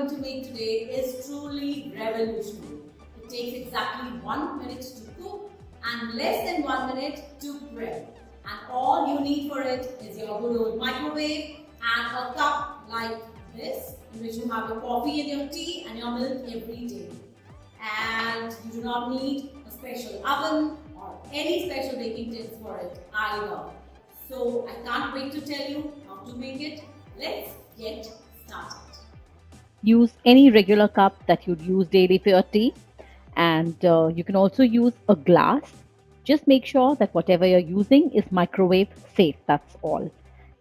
going to make today is truly revolutionary. It takes exactly 1 minute to cook and less than 1 minute to prep. And all you need for it is your good old microwave and a cup like this, in which you have your coffee and your tea and your milk every day. And you do not need a special oven or any special baking tips for it either. So I can't wait to tell you how to make it. Let's get started. Use any regular cup that you'd use daily for your tea, and you can also use a glass. Just make sure that whatever you're using is microwave safe. That's all.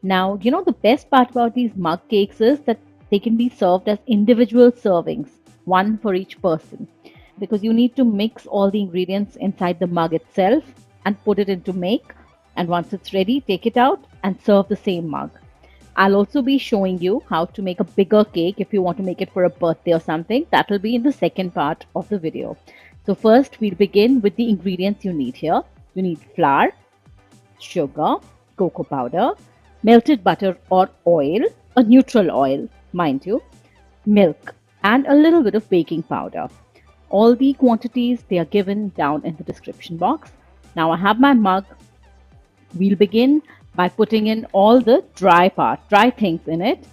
Now, the best part about these mug cakes is that they can be served as individual servings, one for each person, because you need to mix all the ingredients inside the mug itself and put it into make. And once it's ready, take it out and serve the same mug. I'll also be showing you how to make a bigger cake if you want to make it for a birthday or something. That will be in the second part of the video. So first we'll begin with the ingredients you need here. You need flour, sugar, cocoa powder, melted butter or oil, a neutral oil, mind you, milk, and a little bit of baking powder. All the quantities, they are given down in the description box. Now I have my mug. We'll begin by putting in all the dry things in it.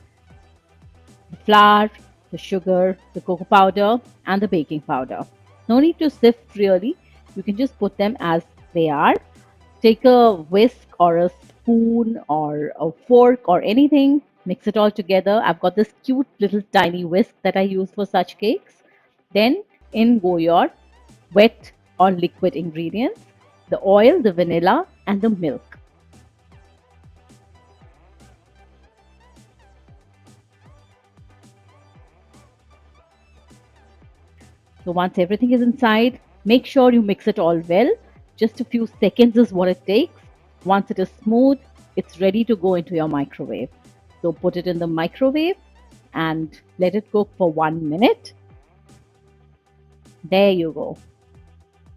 The flour, the sugar, the cocoa powder, and the baking powder. No need to sift really. You can just put them as they are. Take a whisk or a spoon or a fork or anything. Mix it all together. I've got this cute little tiny whisk that I use for such cakes. Then in go your wet or liquid ingredients, the oil, the vanilla, and the milk. So once everything is inside, make sure you mix it all well. Just a few seconds is what it takes. Once it is smooth, it's ready to go into your microwave. So put it in the microwave and let it cook for 1 minute. There you go.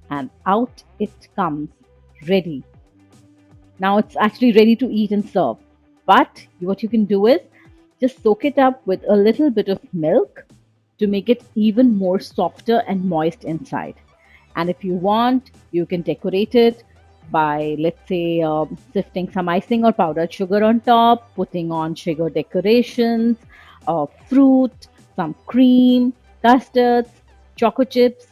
And out it comes, ready. Now it's actually ready to eat and serve. But what you can do is just soak it up with a little bit of milk to make it even more softer and moist inside. And if you want, you can decorate it by, let's say, sifting some icing or powdered sugar on top, putting on sugar decorations, fruit, some cream, custards, choco chips,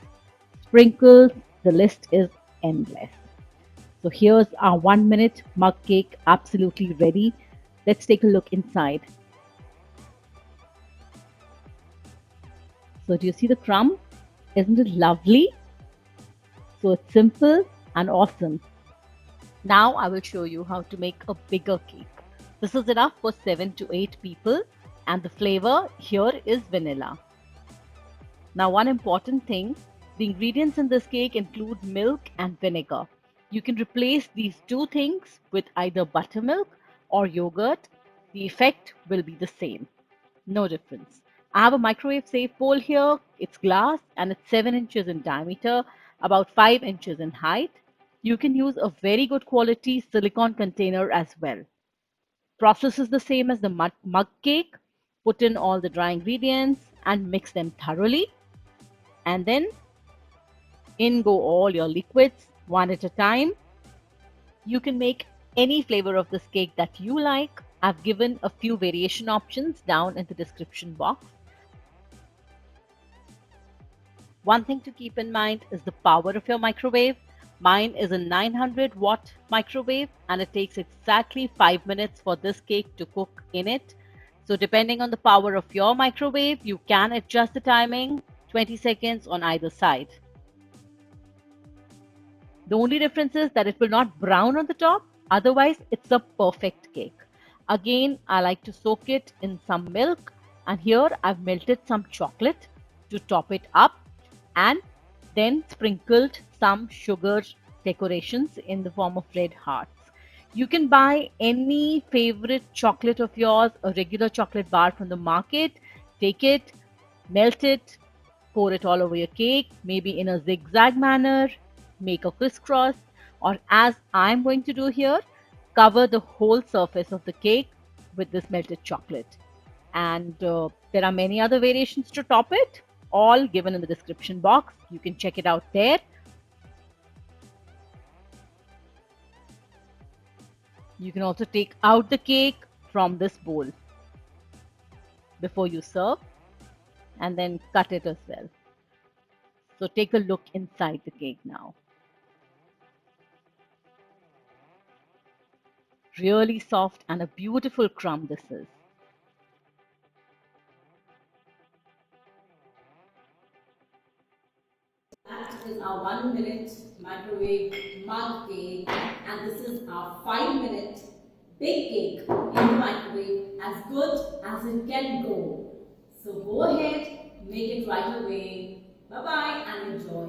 sprinkles. The list is endless. So here's our 1 minute mug cake, absolutely ready. Let's take a look inside. So do you see the crumb? Isn't it lovely? So it's simple and awesome. Now I will show you how to make a bigger cake. This is enough for 7 to 8 people, and the flavor here is vanilla. Now one important thing, the ingredients in this cake include milk and vinegar. You can replace these two things with either buttermilk or yogurt. The effect will be the same. No difference. I have a microwave safe bowl here. It's glass and it's 7 inches in diameter, about 5 inches in height. You can use a very good quality silicone container as well. Process is the same as the mug cake. Put in all the dry ingredients and mix them thoroughly. And then in go all your liquids one at a time. You can make any flavor of this cake that you like. I've given a few variation options down in the description box. One thing to keep in mind is the power of your microwave. Mine is a 900 watt microwave and it takes exactly 5 minutes for this cake to cook in it. So depending on the power of your microwave, you can adjust the timing 20 seconds on either side. The only difference is that it will not brown on the top. Otherwise, it's a perfect cake. Again, I like to soak it in some milk, and here I've melted some chocolate to top it up and then sprinkled some sugar decorations in the form of red hearts. You can buy any favorite chocolate of yours, a regular chocolate bar from the market, take it, melt it, pour it all over your cake, maybe in a zigzag manner, make a crisscross, or as I'm going to do here, cover the whole surface of the cake with this melted chocolate. And there are many other variations to top it, all given in the description box. You can check it out there. You can also take out the cake from this bowl before you serve and then cut it as well. So take a look inside the cake now. Really soft and a beautiful crumb this is. That is our 1 minute microwave mug cake, and this is our 5 minute big cake in the microwave, as good as it can go. So go ahead, make it right away. Bye bye and enjoy.